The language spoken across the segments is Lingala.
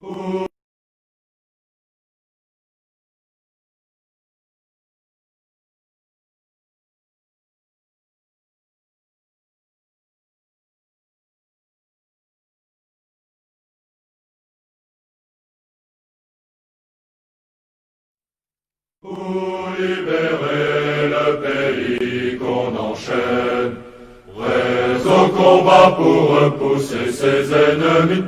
Pour libérer le pays qu'on enchaîne, reste au combat pour repousser ses ennemis.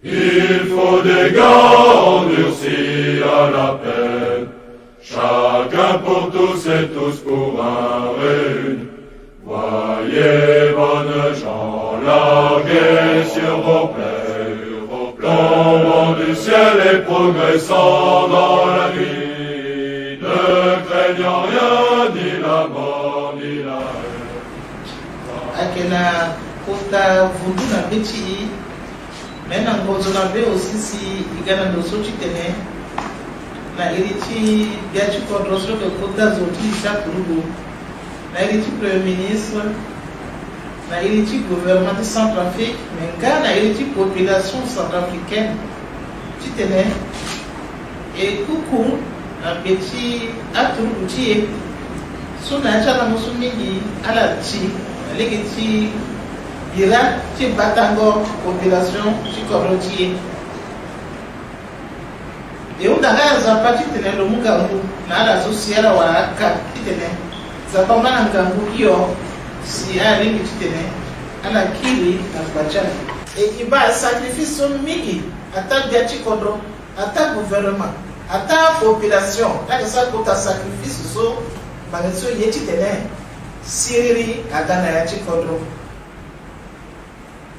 Il faut des gars endurcis à la peine, chacun pour tous et tous pour un réuni. Voyez, bonnes gens, larguez sur vos plaies, tombant du ciel et progressant dans la nuit. Ne craignant rien, ni la mort, ni la haine. Akena kota vudu na beti, mena ngozo na be aussi si igana ndo sochi tene, na iriti biachi kodroso de kota zoti chakurubu, na iriti premier ministre, na iriti gouvernement de Centrafrique, menga na iriti population centrafricaine, titene, et coucou. Beti aturubutie so na chala musumigi ala ti legeti bira ti batango population ti korotie e undanga za pati tene lo mugambu na ala sosiala wa aka tene za pambana ngambu hiyo si ali tene ala kili na bachana e iba sacrifice migi ata biati kodro ata gouvernement ata population là que ça coûte un sacrifice so banetso yeti tene siriri agana ya chikodro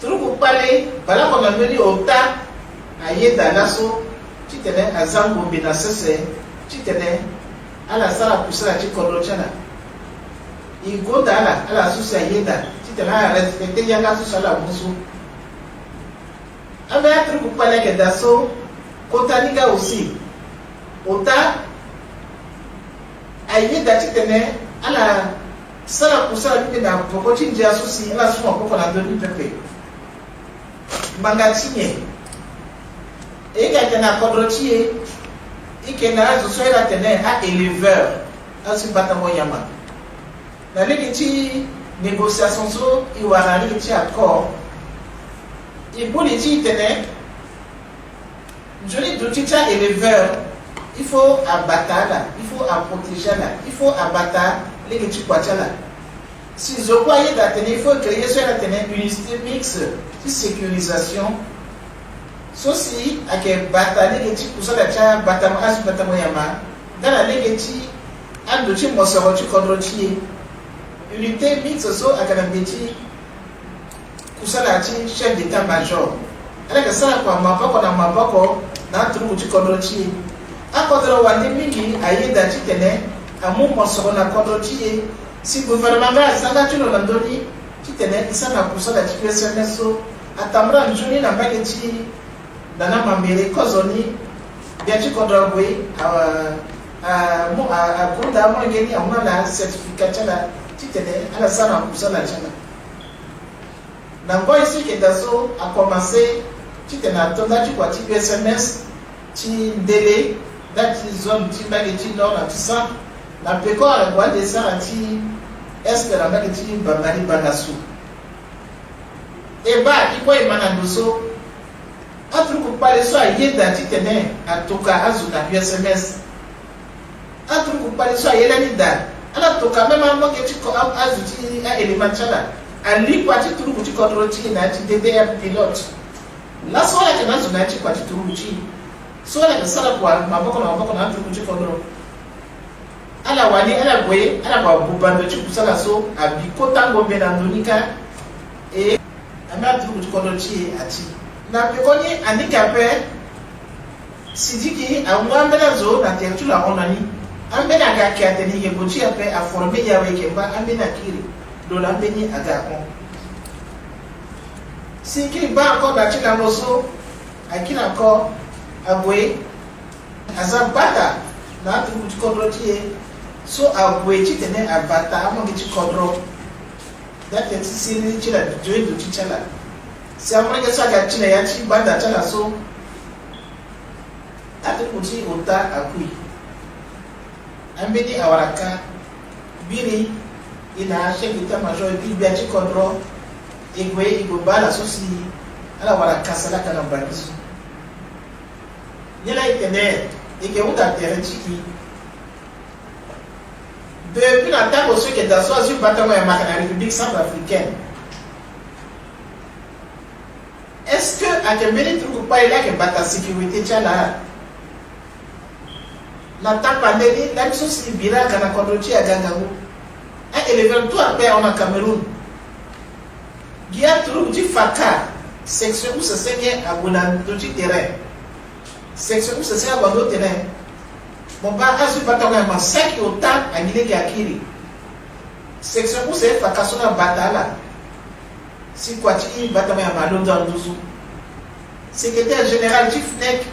truku pale bala ko na meli ota ayeda naso titene azango bina sese titene ala sara kusara chikodro chana igoda ala susa yeda titene ala respecte yanga susa musu aba truku pale ke daso kotaniga aussi ota ayi dati tene ala sala kusala bide na pokoti ndia susi ala suma poko na doni pepe mangatinye ega tena kodrotie ike na azu soira tene a éleveur asi bata moyama na legiti négociation so iwana legiti accord ibuli ti tene joli dutita éleveur. Il faut abattre là, il faut protéger là, il faut abattre les petits poitiers là. Si je croyais d'atteindre, il faut créer sur la une unité mixte de sécurisation. Ceci, avec bataille les petits poussons la tia, bataille as bataille yama, dans la légati, un dossier monsorochi condrotier. Unité mixte so avec un petit poussons la tia, chef d'état-major. Avec ça, quoi, ma papa, on a ma papa, dans tout le condrotier. Akodro wande mingi ayeda titene amu mosoro na kodrotie si gouvernement ga sanga tuno na ndoni titene isana kusala tipesene so atamra njuni na bageti dana mambere kozoni biachi kodro boy mu akunda mo ngeni amuna na certificat chala titene ala sana kusala chala na ngoi si ke daso a commencer titena tonda ti kwa tipesnes ti délai dati zone ti bageti nord na tisa na peko ala kwa de sa ti est la bageti bangani banasu e ba iko imana ndoso atruku pale so ayeda ti tene atoka azu na SMS atruku pale so ayela ni da ala toka mema mo ke ti ko azu ti a element chala ali kwa ti truku ti control ti na ti DDR pilote la so la ke na zu na ti kwa ti truku ti so la sala kwa maboko na truku ti kodro ala wani ala boye ala ba bubando ti kusala so abiko tango be na ndonika e ama truku ti kodro ti ati na pekoni anika pe sidiki amwambe na zo na tertula onani ambe na ga ki ateni ye bochi ape a forme ya we ke ba ambe na kiri do la ambe ni aga kon sikiri ba ko na chila moso akina ko abwe azabata na truku ti kodro ti so abwe ti tene abata amo ti kodro that is sini chila join do ti chala si amrege so aga chila ya ti banda chala so atikuti ota akui ambedi awaraka biri ina chef d'état-major bi biachi kodro igwe igobala sosi ala waraka sala kana banisu nila itene ike uta terrain chiki depuis la temps ceux qui dans soit sur bataille en République centrafricaine. Est-ce que à Kembele trouve pas là que bataille sécurité tchala la temps pandémie la chose bira kana kondochi à Gangaou un éleveur tout à paix en Cameroun Guia trouve du Faka section où se saigne à Bonando du terrain section où se saigne à Bonando terrain. Mon père a su battre un massacre au temps à Guinée Akiri. Section où c'est Fakasso na Batala. Si quoi tu battre un malon dans le douzou. Secrétaire général Tifnek.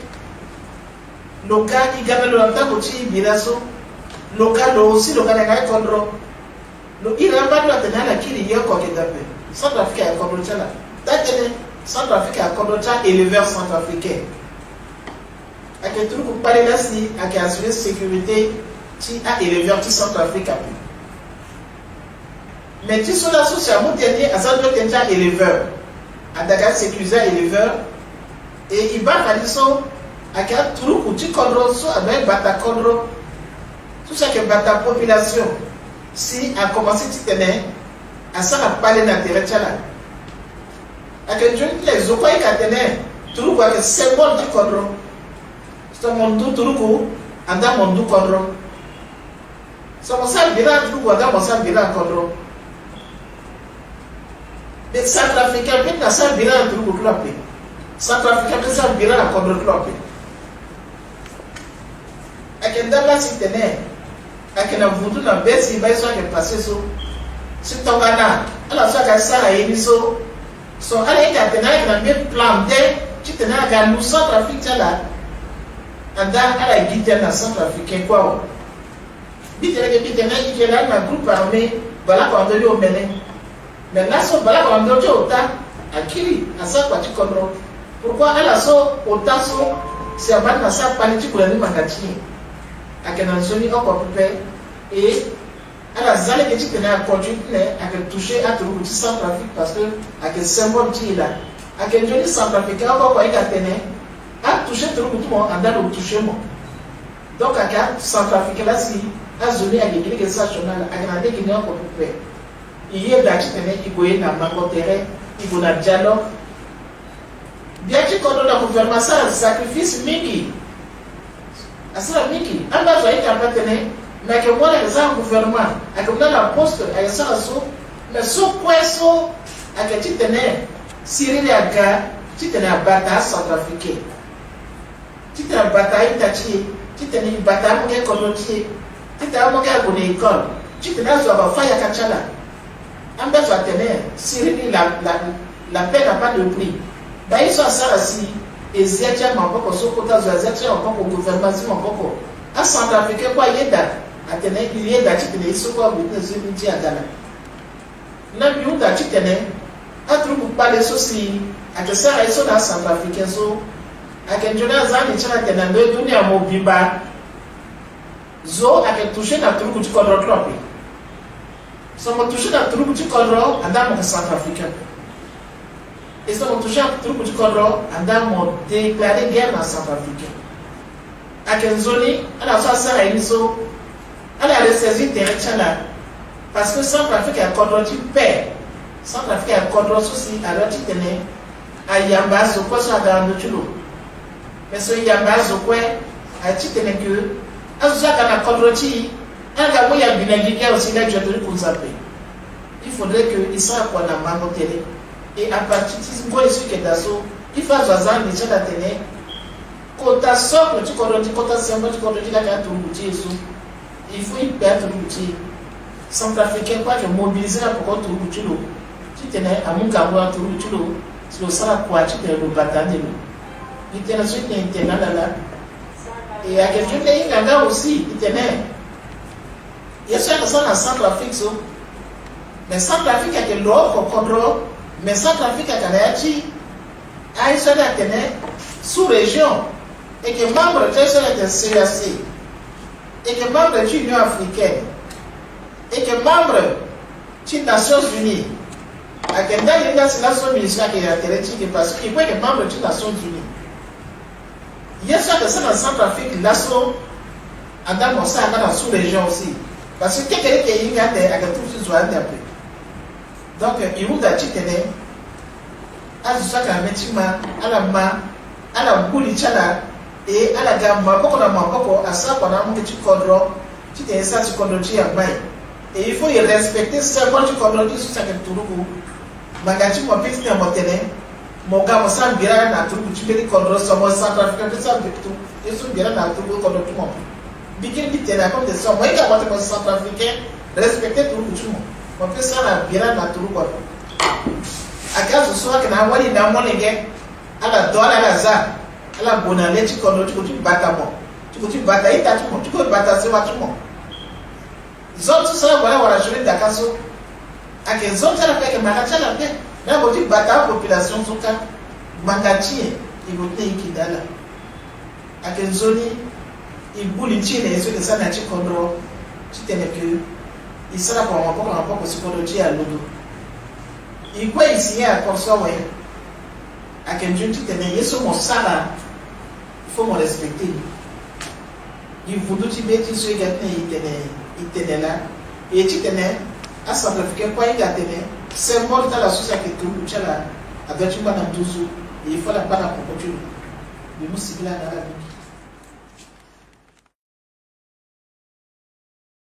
Local, il gagne le temps pour tu birasso. Local aussi, local est condro. Il rembat la tenue à Kiri, il y a quoi qui est tapé. Centrafrique a condro là. T'as Centrafrique a condro éleveur centrafricain. À quel truc vous parlez là si à quelle assurer sécurité qui a éleveur qui Centrafrique. Mais tu sont là sous ce dernier à ça doit être éleveur. À Dakar sécurisé éleveur et il bat à l'issue à quel truc où tu contrôles soit avec bata contrôle tout ça que bata population si a commencé à tenir à ça à parler d'intérêt là. À quel jour les autres qui tenir truc avec symbole de contrôle. C'est mon doux truc, anda mon doux condro. C'est mon sale bilan truc, anda mon sale bilan condro. Les Centrafricains, même la sale bilan truc clopé. Centrafricains, même sale bilan condro clopé. À quel dame si tenait, à quel voodoo na baisse, il va y avoir passé sur. Si ton gana, alors ça qu'à ça a émisso. Son allez qu'à tenir un bien plan de, tu tenais à nous Centrafricains là. Anda ala guide na Centrafricain quoi bitene il est là dans groupe armé voilà quand on au mené mais là so voilà quand on au ta akili asa kwa chikondo pourquoi ala so ota so c'est avant na sa politique pour les makati akena zoni oko pepe et ala zale que tu tenais à continuer à toucher à tout le Centrafrique parce que avec symbole qui est là avec joli Centrafricain oko kwa ikatene a touché tout le monde, a dans le touché moi. Donc, à Centrafrique, là, si, a zone à l'église nationale, à Granade, qui n'est pas pour faire. Il y a d'actifs, il y a un mangotere, il y a un dialogue. Bien que quand on a gouvernement, ça, un sacrifice, Miki. À ça, Miki, on va jouer qu'à maintenir, mais que moi, les gens gouvernement, à comme dans la poste, à ça, mais ce poisson, à que tu tenais, Cyril et Aga, tu tenais à bataille centrafricaine. Tu t'es en bataille, tu t'es en bataille, tu t'es en école, tu t'es en faille à Kachala. En bas, tu vas tenir, Cyril, la paix n'a pas de prix. Ils sont à ça aussi, et Zétia, mon papa, son côté, Zétia, mon papa, au gouvernement, mon papa. À Centrafrique, quoi, il y a à tenir, il y a tu tenais, ils sont quoi, vous tenez, à Ghana. Là, tu tenais, à trouver pas les soucis, à que ça, ils sont dans Centrafrique, akenjona zani chana tena ndo dunia mobimba zo aketushe na truku chikodro klopi so mo tushe na truku chikodro anda mo Centrafricain et so mo tushe na truku chikodro anda mo déclarer guerre na Centrafricain akenzoni ala so sara iniso ala ressaisir terrain chala parce que Centrafrique a kodro ti paix Centrafrique a kodro sosi alors ti tene ayamba so ko so ada ndo chulo. Mais ce qui a base au coin, à titre que, à ce qu'on a contrôlé, un gars qui a bien dit aussi là, je dois vous appeler. Il faudrait qu'il soit pour la maman télé. Et à partir de ce point, il faut avoir un métier à tenir. Quand tu sors, tu contrôles, quand tu sors, tu contrôles, tu as tout le outil. Il faut y perdre l'outil. Centrafricain, quoi, que mobiliser pour tout l'outil. Tu tenais à mon gars, tout l'outil. C'est le sang à quoi tu tenais le bataille de l'eau. International international et à quelqu'un qui est là aussi il tenait il y a ceux qui sont en Centrafrique mais Centrafrique a que l'eau contrôle mais Centrafrique a que l'air a ils sont là tenait sous région et que membre de CAC, et que membre de l'Union africaine, et que membre des Nations Unies, à quel moment il y a des Nations Unies qui est intéressé parce qu'il y a des membres des Nations Unies. Il y a ça que c'est dans le Centrafrique, l'assaut, dans la sous-région aussi. Parce que quelqu'un qui a tout ce peu. Donc, il y a des gens qui à la bouli chala et à la gamme, à ça qu'on a un petit condro, tu t'es ça, tu condrotis à main. Et il faut y respecter ça quand tu condrotis sur sa tourou. Magati, mon petit amotene, mon gars, mon sang bien à tout, tu peux condro, sur mon centrafricain, tout ça, et sous bien à tout, condro tout le monde. Bikin dit, t'es là comme des sommes, moi, il y a mon centrafricain, respecter tout le monde. Mon petit sang bien à tout le monde. À cause de soi, que n'a pas dit dans mon légué, à la douane, à la zone, à la bonne année, tu connais, tu peux battre moi. Tu peux battre, tu peux battre, c'est tout le monde. Zone, tout ça, voilà, on a joué d'Akaso. À quelle zone, ça la fait que Magatia la fait. Là, on dit battre la population, Zoka, Magatia, il va tenir qui d'aller. À quelle zone, il boule, il tire, et ceux que ça n'a pas condro, tu t'es plus. Il sera pour un rapport que ce qu'on dit à l'autre. Il quoi ici à Corso, ouais. À quel jour tu tenais, il est mon salaire. Il faut me respecter. Il faut que tu mettes sur le gâteau, il tenait là. Et tu tenais, à Centrafrique, quoi il a tenu. C'est mort dans la société que tout le monde a. Avec une banane 12 jours. Et il faut la banane pour continuer. Mais nous, c'est là dans la vie.